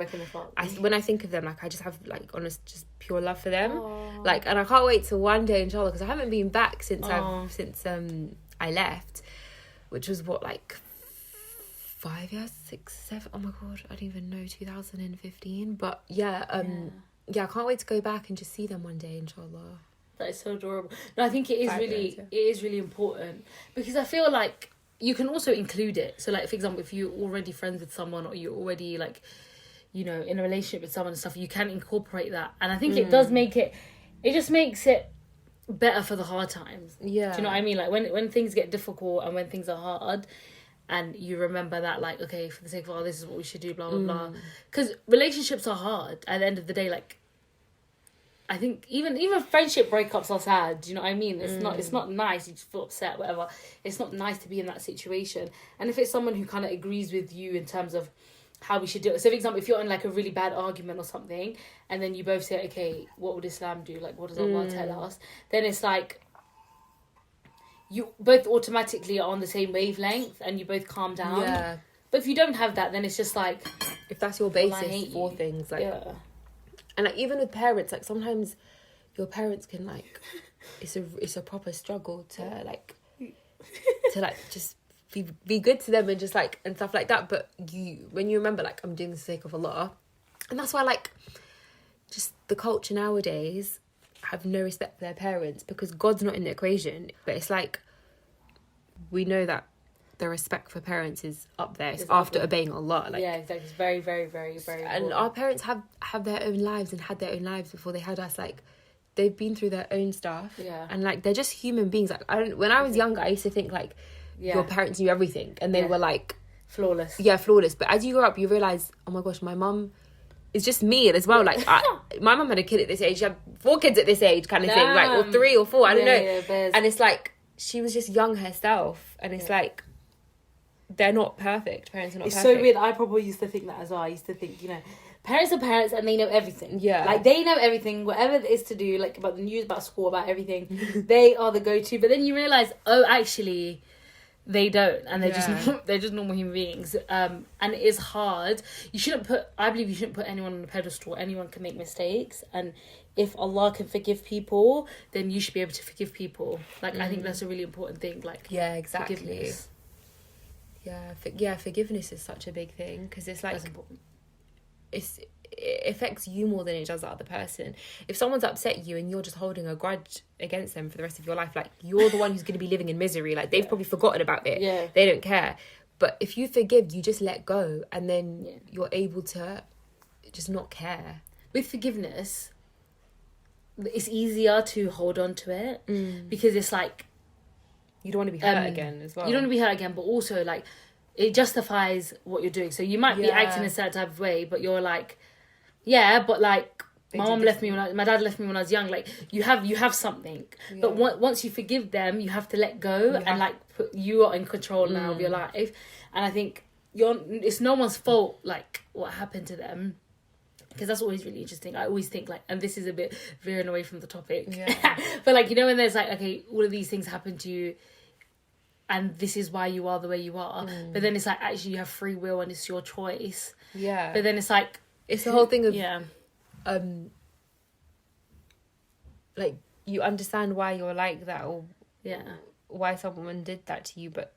when I think of them, like, I just have, like, honest, just pure love for them. Like, and I can't wait till one day, inshallah, because I haven't been back since I left, which was what, like, 5 years, 6, 7, oh my god, I don't even know, 2015. But yeah, I can't wait to go back and just see them one day, inshallah. That is so adorable. No, I think it is really important, because I feel like you can also include it. So, like, for example, if you're already friends with someone, or you're already, like, you know, in a relationship with someone and stuff, you can incorporate that. And I think it does make it just makes it better for the hard times. Yeah. Do you know what I mean? Like, when things get difficult and when things are hard, and you remember that, like, okay, for the sake of Allah, this is what we should do, blah, blah, blah. Because relationships are hard at the end of the day. Like, I think even friendship breakups are sad. Do you know what I mean? It's not nice. You just feel upset, whatever. It's not nice to be in that situation. And if it's someone who kind of agrees with you in terms of how we should do it. So, for example, if you're in, like, a really bad argument or something, and then you both say, okay, what would Islam do? Like, what does Allah tell us? Then it's like, you both automatically are on the same wavelength, and you both calm down. Yeah. But if you don't have that, then it's just like, if that's your basis for things, like, and, like, even with parents, like, sometimes your parents can, like, it's a proper struggle to just be good to them and just, like, and stuff like that. But when you remember, like, I'm doing this for the sake of Allah, and that's why, like, just the culture nowadays have no respect for their parents, because God's not in the equation. But it's like, we know that the respect for parents is up there. It's after obeying Allah. Like, yeah, exactly. It's very, very, very, very important. And our parents have their own lives and had their own lives before they had us. Like, they've been through their own stuff. Yeah. And, like, they're just human beings. Like, when I was younger, I used to think, like, your parents knew everything, and they were, like, flawless. Yeah, flawless. But as you grow up, you realise, oh my gosh, my mum is just me as well. Like, my mum had a kid at this age. She had 4 kids at this age, kind of thing. Like, or 3 or 4, I don't know. Yeah, and it's like, she was just young herself, and it's like, they're not perfect. Parents are not perfect. It's so weird. I probably used to think that as well. I used to think, you know, parents are parents and they know everything. Yeah. Like, they know everything, whatever it is to do, like, about the news, about school, about everything. They are the go-to. But then you realise, oh, actually, they don't. And they're just normal human beings. And it is hard. I believe you shouldn't put anyone on a pedestal. Anyone can make mistakes. And if Allah can forgive people, then you should be able to forgive people. Like, I think that's a really important thing. Like, yeah, exactly. Forgiveness. Yeah, forgiveness is such a big thing, because it's like, it affects you more than it does the other person. If someone's upset you and you're just holding a grudge against them for the rest of your life, like, you're the one who's going to be living in misery. Like, they've probably forgotten about it. Yeah. They don't care. But if you forgive, you just let go, and then you're able to just not care. With forgiveness, it's easier to hold on to it because it's like, you don't want to be hurt again as well. You don't want to be hurt again, but also, like, it justifies what you're doing. So you might be acting a certain type of way, but you're like, but like, my dad left me when I was young. Like, you have something, but once you forgive them, you have to let go and like you are in control now of your life. And I think it's no one's fault, like, what happened to them, because that's always really interesting. I always think, like, and this is a bit veering away from the topic, but like, you know, when there's like, okay, all of these things happen to you, and this is why you are the way you are, but then it's like, actually, you have free will and it's your choice. But then it's like, it's the whole thing of like, you understand why you're like that, or why someone did that to you, but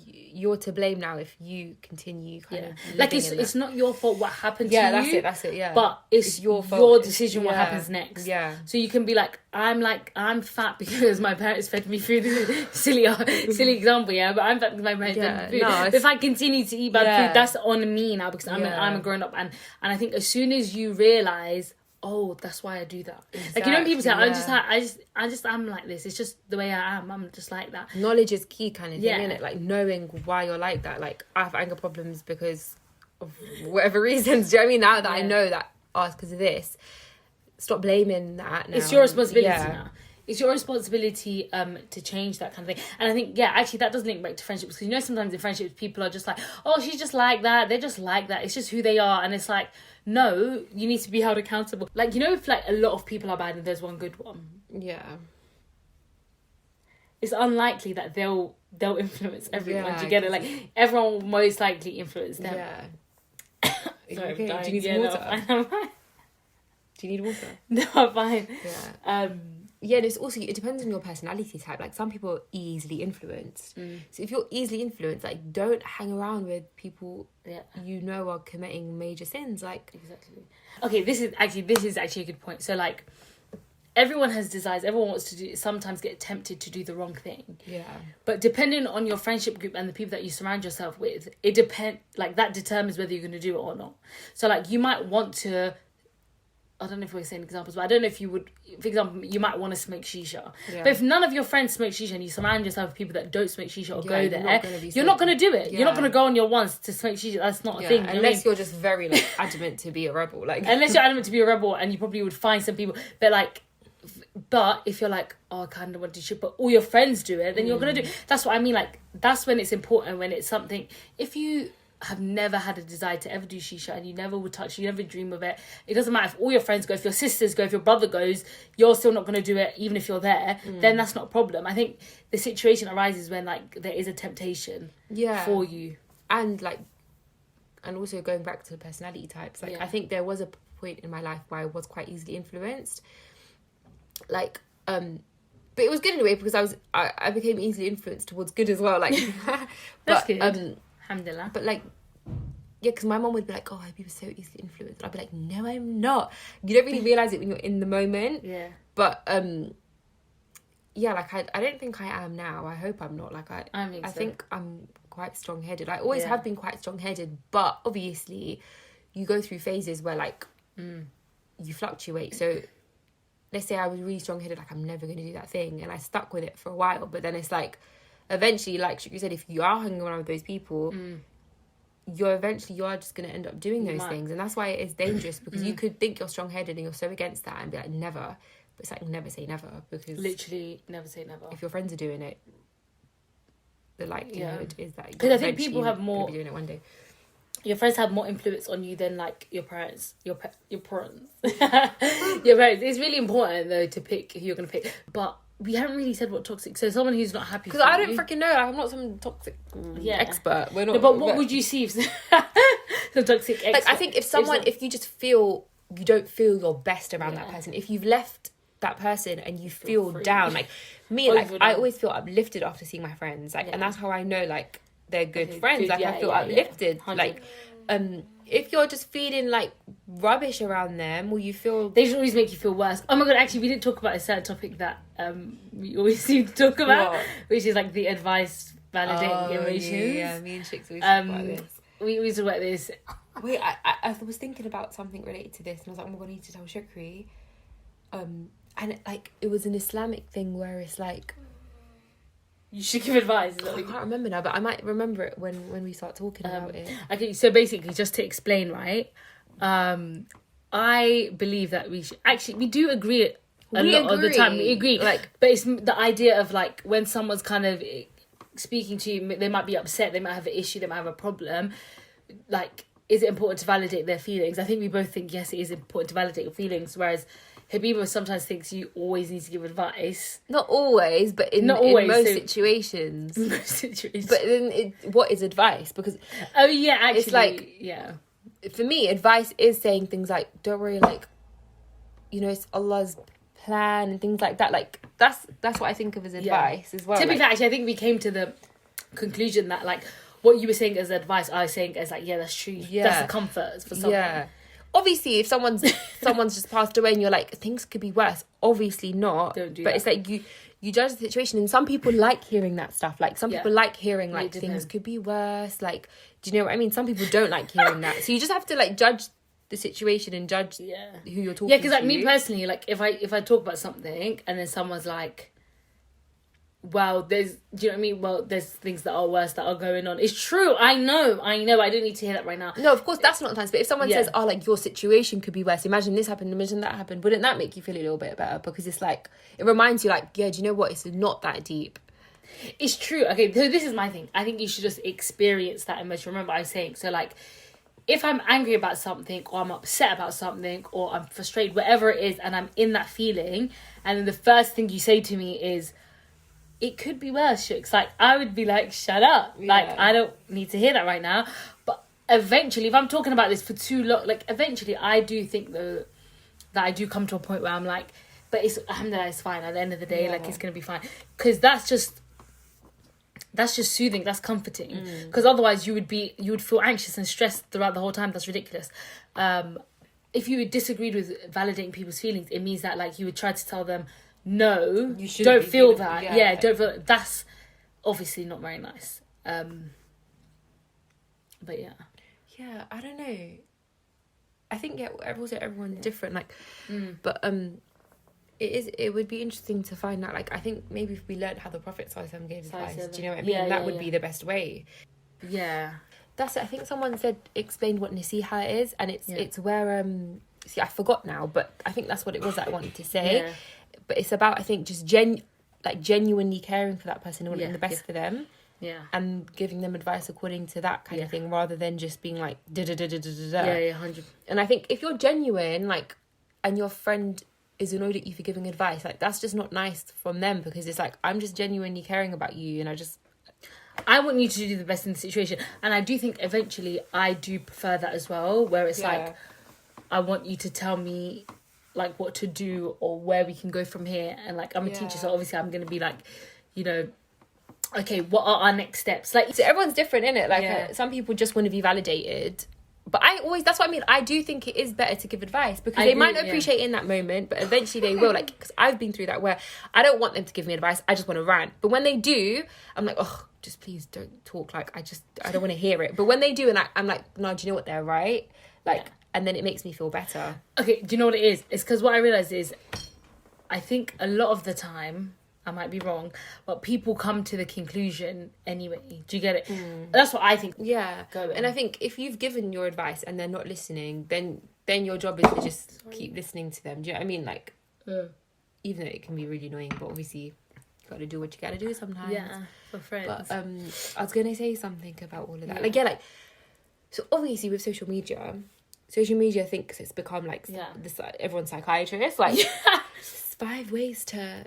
you're to blame now if you continue kind of like, it's not your fault what happened to you. That's it but it's your fault, your decision what happens next. So you can be like, I'm fat because my parents fed me food. silly example, but I'm fat because my parents fed me food. But if I continue to eat bad food, that's on me now, because I'm a grown up, and I think as soon as you realise, oh, that's why I do that. Like, you know, people say, I'm like this. It's just the way I am. I'm just like that. Knowledge is key, kind of thing, isn't it? Like, knowing why you're like that. Like, I have anger problems because of whatever reasons. Do you know what I mean? Now that I know that, it's because of this. Stop blaming that now. It's your responsibility now. It's your responsibility to change that kind of thing. And I think, actually, that does link back to friendships. Because, you know, sometimes in friendships, people are just like, oh, she's just like that. They're just like that. It's just who they are. And it's like, no, you need to be held accountable. Like, you know, if like a lot of people are bad and there's one good one. It's unlikely that they'll influence everyone. Do you get it? Like, everyone will most likely influence them. Sorry, okay? Do you need some water? No, I'm fine. Do you need water? No, I'm fine. And it's also, it depends on your personality type. Like, some people are easily influenced. So if you're easily influenced, like, don't hang around with people you know are committing major sins. Like, exactly. Okay, this is actually a good point. So, like, everyone has desires. Everyone wants to sometimes get tempted to do the wrong thing. But depending on your friendship group and the people that you surround yourself with, that determines whether you're going to do it or not. So, like, you might want to, I don't know if we're saying examples, but I don't know if you would, for example, you might want to smoke shisha. But if none of your friends smoke shisha and you surround yourself with people that don't smoke shisha or go there, you're not going to do it. You're not going to go on your ones to smoke shisha. That's not a thing. Unless you're just very, like, adamant to be a rebel. Like, unless you're adamant to be a rebel, and you probably would find some people. But if you're like, oh, I kind of want to do shit, but all your friends do it, then you're going to do it. That's what I mean. Like, that's when it's important, when it's something, if you have never had a desire to ever do shisha and you never would touch, you never dream of it, it doesn't matter if all your friends go, if your sisters go, if your brother goes, you're still not going to do it even if you're there, then that's not a problem. I think the situation arises when, like, there is a temptation for you. And, like, and also going back to the personality types, like, I think there was a point in my life where I was quite easily influenced, like, but it was good in a way, because I became easily influenced towards good as well, like, that's good. Alhamdulillah. But, like, because my mom would be like, oh, I be so easily influenced. I'd be like, no, I'm not. You don't really realise it when you're in the moment. But, like, I don't think I am now. I hope I'm not. Like, I think I'm quite strong-headed. I always have been quite strong-headed. But, obviously, you go through phases where, like, you fluctuate. So, let's say I was really strong-headed, like, I'm never going to do that thing. And I stuck with it for a while. But then it's like, eventually, like you said, if you are hanging around with those people, you're just going to end up doing those things. And that's why it is dangerous, because you could think you're strong-headed and you're so against that and be like, never. But it's like, never say never, because literally never say never. If your friends are doing it, the likelihood is that because I think people have more be doing it one day. Your friends have more influence on you than, like, your parents. Your parents. Your parents. It's really important, though, to pick who you're going to pick. But we haven't really said what toxic. So someone who's not happy. Because I don't freaking know. Like, I'm not some toxic expert. We're not. No, but what would you see if some toxic expert? Like, I think if you just feel you don't feel your best around that person, if you've left that person and you feel down, like me, like I always feel uplifted after seeing my friends, like, and that's how I know, like, they're good friends. Like, I feel uplifted. 100. Like, if you're just feeling like rubbish around them, or you feel they should always make you feel worse. Oh my god, actually we didn't talk about a certain topic that we always seem to talk about, which is like the advice validating emotions. Yeah, me and Chicks always talk about this. We always talk about this. Wait, I was thinking about something related to this, and I was like, oh my god, I need to tell Shukri. And it was an Islamic thing where it's like, you should give advice. I can't remember now, but I might remember it when we start talking about it. Okay, so basically, just to explain, right? I believe that we do agree a lot of the time. We agree, but it's the idea of like when someone's kind of speaking to you, they might be upset, they might have an issue, they might have a problem. Like, is it important to validate their feelings? I think we both think yes, it is important to validate your feelings, whereas Habiba sometimes thinks you always need to give advice. Not always, but in most situations. Most situations. But then what is advice? Because actually, it's like, yeah. For me, advice is saying things like, don't worry, like, it's Allah's plan and things like that. Like, that's what I think of as advice as well. To be fair, actually, I think we came to the conclusion that, like, what you were saying as advice, I was saying as, like, yeah, that's true. Yeah. That's a comfort for someone. Yeah. Obviously, if someone's just passed away and you're like, things could be worse, obviously not. Don't do but that. It's like you judge the situation, and some people like hearing that stuff. Like, some people like hearing, like, things could be worse. Like, do you know what I mean? Some people don't like hearing that. So you just have to, like, judge the situation and judge who you're talking to. Yeah, because, like, me personally, like, if I talk about something and then someone's like, well, do you know what I mean? Well, there's things that are worse that are going on. It's true. I know. I don't need to hear that right now. No, of course, that's not nice. But if someone says, oh, like, your situation could be worse, imagine this happened, imagine that happened, wouldn't that make you feel a little bit better? Because it's like, it reminds you, like, yeah, do you know what? It's not that deep. It's true. Okay, so this is my thing. I think you should just experience that emotion. Remember, I was saying, so, like, if I'm angry about something, or I'm upset about something, or I'm frustrated, whatever it is, and I'm in that feeling, and then the first thing you say to me is, it could be worse, Shooks. Like, I would be like, shut up. Yeah. Like, I don't need to hear that right now. But eventually, if I'm talking about this for too long, like, eventually, I do think that I do come to a point where I'm like, but alhamdulillah, it's fine. At the end of the day, like, it's going to be fine. Because that's just soothing. That's comforting. Because otherwise, you would feel anxious and stressed throughout the whole time. That's ridiculous. If you disagreed with validating people's feelings, it means that, like, you would try to tell them, no, you don't feel that. Yeah, don't feel that. That's obviously not very nice. But yeah, I don't know. I think everyone's different. Like, but it would be interesting to find out. Like, I think maybe if we learned how the Prophet ﷺ gave advice, do you know what I mean? That would be the best way. Yeah, that's it. I think someone explained what nasiha is, and it's where see, I forgot now, but I think that's what it was that I wanted to say. Yeah. But it's about, I think, just genuinely caring for that person and wanting the best for them. Yeah. And giving them advice according to that kind of thing, rather than just being like, Yeah, 100. And I think if you're genuine, like, and your friend is annoyed at you for giving advice, like, that's just not nice from them, because it's like, I'm just genuinely caring about you, and I want you to do the best in the situation. And I do think eventually I do prefer that as well, where it's like, I want you to tell me, like, what to do or where we can go from here. And, like, I'm a teacher, so obviously I'm going to be like, you know, okay, what are our next steps? Like, so everyone's different, innit? Like, some people just want to be validated. But that's what I mean. I do think it is better to give advice, because they might not appreciate it in that moment, but eventually they will. Like, because I've been through that, where I don't want them to give me advice. I just want to rant. But when they do, I'm like, oh, just please don't talk. Like, I don't want to hear it. But when they do, and I'm like, no, do you know what? They're right. Like, and then it makes me feel better. Okay, do you know what it is? It's because what I realised is, I think a lot of the time, I might be wrong, but people come to the conclusion anyway. Do you get it? That's what I think. Yeah. And I think if you've given your advice and they're not listening, then your job is to just keep listening to them. Do you know what I mean? Like, even though it can be really annoying, but obviously you got to do what you got to do sometimes. Yeah, for friends. But I was going to say something about all of that. Like, so obviously with social media thinks it's become like this, everyone's psychiatrist. Like, 5 ways to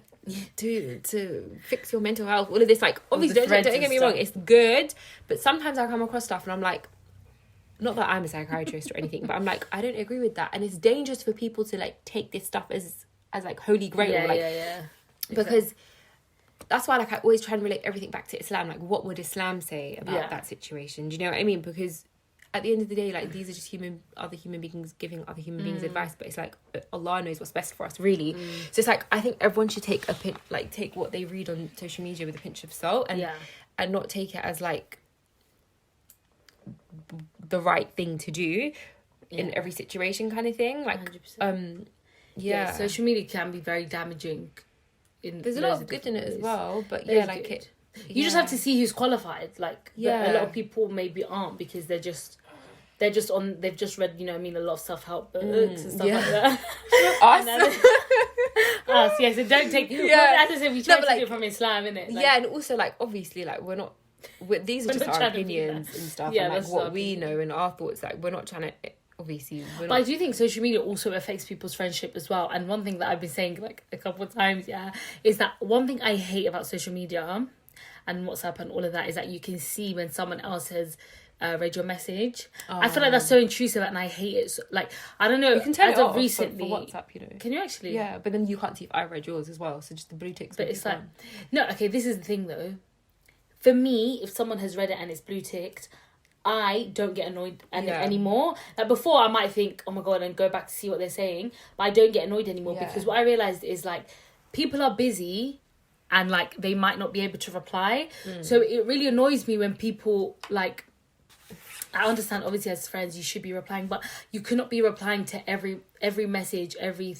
fix your mental health. All of this, like, obviously, don't get me wrong, it's good. But sometimes I come across stuff and I'm like, not that I'm a psychiatrist or anything, but I'm like, I don't agree with that. And it's dangerous for people to, like, take this stuff as like holy grail. Because that's why, like, I always try and relate everything back to Islam. Like, what would Islam say about that situation? Do you know what I mean? Because at the end of the day, like, these are just other human beings giving other human beings advice, but it's like Allah knows what's best for us, really. So it's like, I think everyone should take take what they read on social media with a pinch of salt, and not take it as like the right thing to do in every situation, kind of thing. Like 100%. Social media can be very damaging. There's a lot of good in it as well, but you just have to see who's qualified. Like, a lot of people maybe aren't, because they've just read, you know what I mean, a lot of self-help books and stuff like that. Us, so don't take as I said, we try to do it from Islam, innit? Like, and also, like, obviously, like, these are just our opinions and stuff, and like what we know and our thoughts. Like, we're not trying to, obviously, but I do think social media also affects people's friendship as well. And one thing that I've been saying like a couple of times, is that one thing I hate about social media and WhatsApp and all of that is that you can see when someone else has read your message. I feel like that's so intrusive, and I hate it. So, like, I don't know. You can turn it off recently for WhatsApp, you know. Can you actually? Yeah, but then you can't see if I read yours as well. So just the blue ticks. But it's like, no, okay. This is the thing though. For me, if someone has read it and it's blue ticked, I don't get annoyed anymore. Like, before, I might think, oh my God, and go back to see what they're saying. But I don't get annoyed anymore, because what I realised is, like, people are busy and, like, they might not be able to reply. So it really annoys me when people, like, I understand, obviously, as friends, you should be replying, but you cannot be replying to every message, every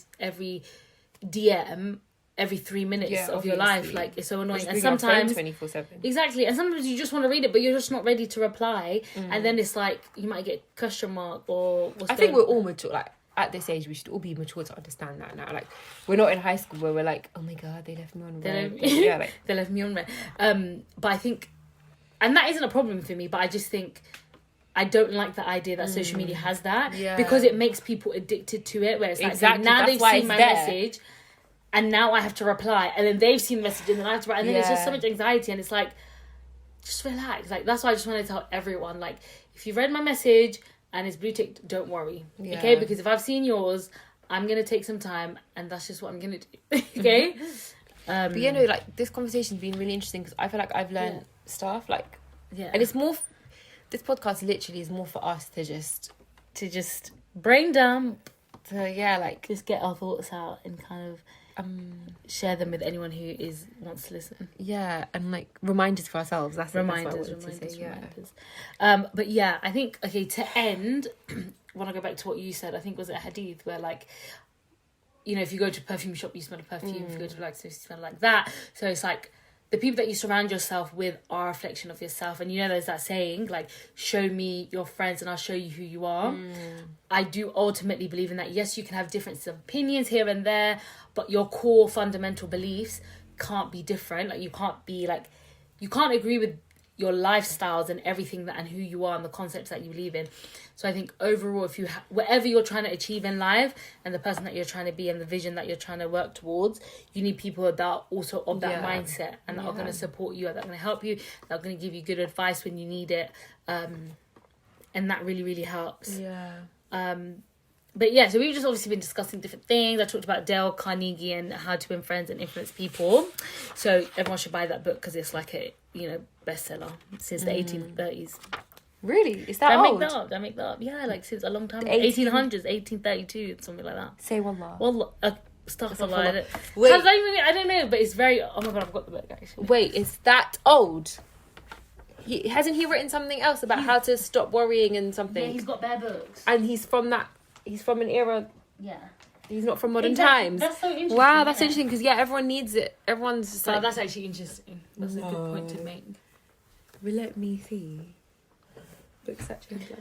DM, every 3 minutes of your life. Like, it's so annoying. And sometimes 24/7. Exactly. And sometimes you just want to read it, but you're just not ready to reply. And then it's like, you might get question mark or I think we're all mature. Like, at this age, we should all be mature to understand that now. Like, we're not in high school where we're like, oh my God, they left me on red. They left me on red. But I think, and that isn't a problem for me, but I just think I don't like the idea that social media has that, because it makes people addicted to it, where it's like, now they've seen my message, and now I have to reply, and then they've seen the message, and then I have to reply, and then it's just so much anxiety, and it's like, just relax. Like, that's why I just want to tell everyone, like, if you've read my message and it's blue ticked, don't worry, okay? Because if I've seen yours, I'm gonna take some time, and that's just what I'm gonna do, okay? But you know, like, this conversation's been really interesting, because I feel like I've learned stuff, like, and it's more. This podcast literally is more for us to just brain dump, like, just get our thoughts out and kind of share them with anyone who wants to listen. And like reminders for ourselves. Reminders. But yeah, I think, okay, to end, when I go back to what you said, I think was a hadith where, like, you know, if you go to a perfume shop, you smell a perfume. If you go to like, so you smell like that. So it's like, the people that you surround yourself with are a reflection of yourself. And you know, there's that saying, like, show me your friends and I'll show you who you are. I do ultimately believe in that. Yes, you can have differences of opinions here and there, but your core fundamental beliefs can't be different. Like, you can't agree with your lifestyles and everything that, and who you are and the concepts that you believe in. So I think overall, if you whatever you're trying to achieve in life, and the person that you're trying to be and the vision that you're trying to work towards, you need people that are also of that mindset, and that are going to support you, that are going to help you, that are going to give you good advice when you need it, and that really, really helps. But yeah, so we've just obviously been discussing different things. I talked about Dale Carnegie and how to win friends and influence people. So everyone should buy that book, because it's like a, you know, bestseller since the 1830s. Really? Is that old? Don't make that up. Yeah, like since a long time ago. 1800s, 1832, something like that. Say wallah. Wallah. Stuff a lot. Wait. I don't know, but it's very... Oh my God, I've got the book, actually. Wait, is that old? Hasn't he written something else about how to stop worrying and something? Yeah, he's got bare books. And he's from an era... Yeah. He's not from modern times. That's so interesting. Wow, that's interesting, because everyone needs it. Everyone's just like... that's actually interesting. That's a good point to make. Well, let me see. Looks such a good.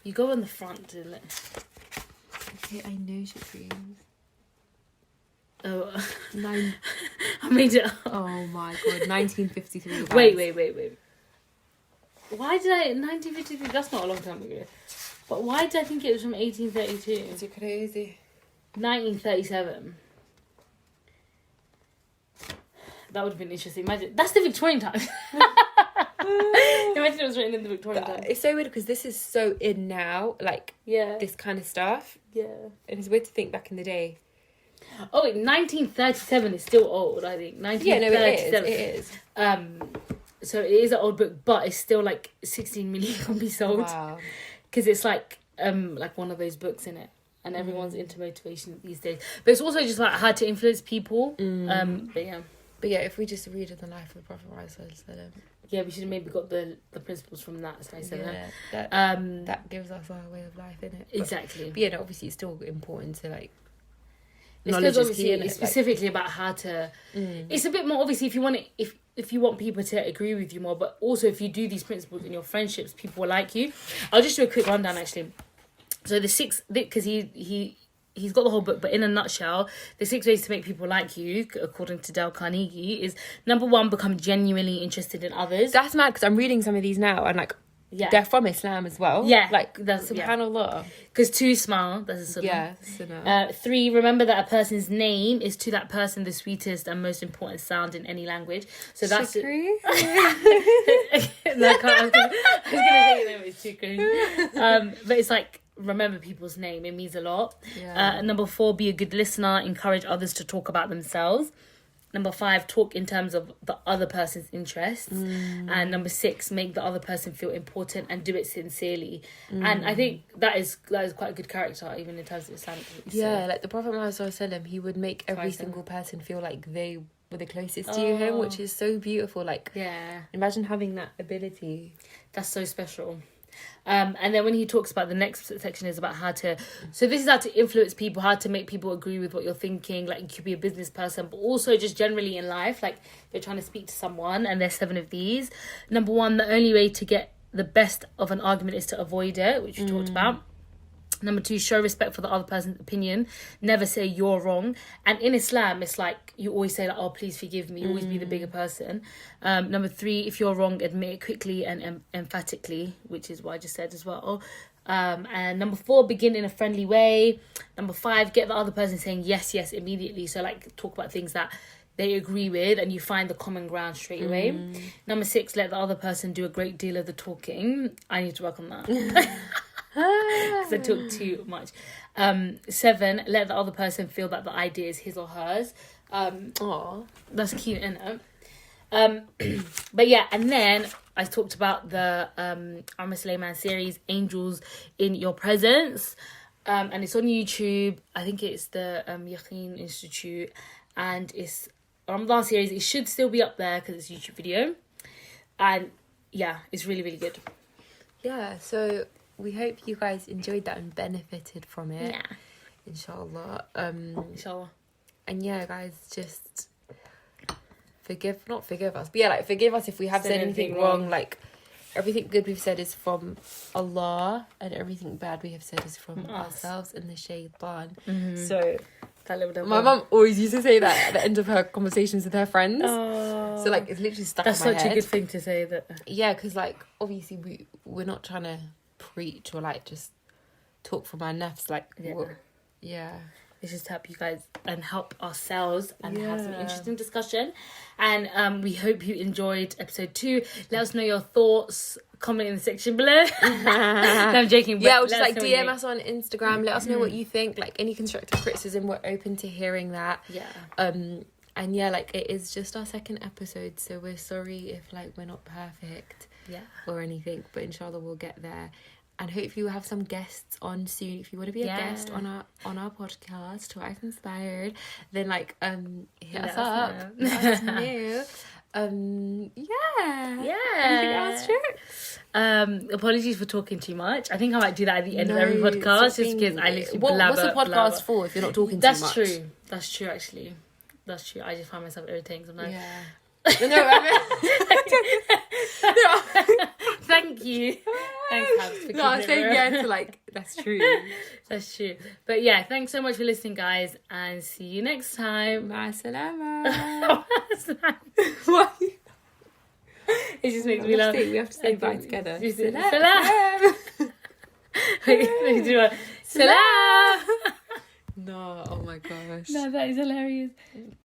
You go on the front, isn't it? Okay, I know she dreams. Oh. I made it up. Oh my God, 1953. Wait. Why did 1953? That's not a long time ago. But why did I think it was from 1832? Is it crazy? 1937. That would have been interesting. Imagine, that's the Victorian time. Imagine it was written in the Victorian time. It's so weird, because this is so in now, like, this kind of stuff. Yeah. And it's weird to think back in the day. Oh, wait, 1937 is still old, I think. 1937. It is. So it is an old book, but it's still like 16 million copies sold. Wow. because it's like one of those books in it, and everyone's into motivation these days. But it's also just like how to influence people. But yeah, if we just read the life of the Prophet Muhammad, yeah, we should have maybe got the principles from that. That gives us our way of life, innit? Exactly. But yeah, no, obviously it's still important to like. Knowledge is key, it's specifically about how to. It's a bit more obviously if you want it, if you want people to agree with you more, but also if you do these principles in your friendships, people will like you. I'll just do a quick rundown actually. So the 6, because he's got the whole book, but in a nutshell, the 6 ways to make people like you, according to Dale Carnegie, is number 1, become genuinely interested in others. That's mad because I'm reading some of these now and like. Yeah. They're from Islam as well. Yeah. Like, that's subhanAllah. Because 2, smile. That's a sunnah. Yeah, sunnah. 3, remember that a person's name is to that person the sweetest and most important sound in any language. So that's... Shukri? No, I was going to say your name is Shukri. But it's like, remember people's name. It means a lot. Yeah. Number 4, be a good listener. Encourage others to talk about themselves. Number 5, talk in terms of the other person's interests. And number 6, make the other person feel important and do it sincerely. And I think that is quite a good character, even in terms of Islamic. Yeah, like the Prophet Muhammad, he would make every single person feel like they were the closest to him, which is so beautiful. Like, imagine having that ability. That's so special. And then when he talks about the next section is about how to, so this is how to influence people, how to make people agree with what you're thinking. Like you could be a business person, but also just generally in life, like you're trying to speak to someone, and there's 7 of these. Number 1, the only way to get the best of an argument is to avoid it, which we talked about. Number 2, show respect for the other person's opinion. Never say you're wrong. And in Islam, it's like you always say like, oh, please forgive me. Always be the bigger person. Number 3, if you're wrong, admit it quickly and emphatically, which is what I just said as well. And number 4, begin in a friendly way. Number 5, get the other person saying yes immediately. So like talk about things that they agree with and you find the common ground straight away. Number 6, let the other person do a great deal of the talking. I need to work on that. Because I talk too much. 7, let the other person feel that the idea is his or hers. That's cute, isn't it? But yeah, and then I talked about the Suleiman series, Angels in Your Presence. And it's on YouTube. I think it's the Yaqeen Institute. And it's a Ramadan series. It should still be up there because it's a YouTube video. And yeah, it's really, really good. Yeah, so we hope you guys enjoyed that and benefited from it. Yeah. Inshallah. Inshallah. And yeah, guys, just not forgive us, but yeah, like forgive us if we have said anything wrong. Like everything good we've said is from Allah, and everything bad we have said is from ourselves and the shaitan. So my mum always used to say that at the end of her conversations with her friends. So like it's literally stuck in my head. That's such a good thing to say. That because like obviously we're not trying to preach or like just talk from our nafs. Like it's just to help you guys and help ourselves and have some interesting discussion. And we hope you enjoyed episode 2. Let us know your thoughts. Comment in the section below. No, I'm joking. Yeah, or just like DM us on Instagram. Let us know what you think. Like any constructive criticism, we're open to hearing that. Yeah. And yeah, like it is just our 2nd episode, so we're sorry if like we're not perfect. Or anything, but inshallah we'll get there. And hopefully we'll have some guests on soon. If you want to be a guest on our podcast, Twice Inspired, then like hit us up. Let us know. Anything else, Trix? Apologies for talking too much. I think I might do that at the end of every podcast, just because I literally blabber. What's the podcast for if you're not talking too much? That's true actually. That's true. I just find myself irritating sometimes. No, Thank you. Thanks, Habs, no, I'm saying to like that's true. That's true. But yeah, thanks so much for listening, guys, and see you next time. Ma salama. Why? It just makes me laugh. We have to say bye together. Salam. Wait, do it. Salam. No, oh my gosh. No, that is hilarious.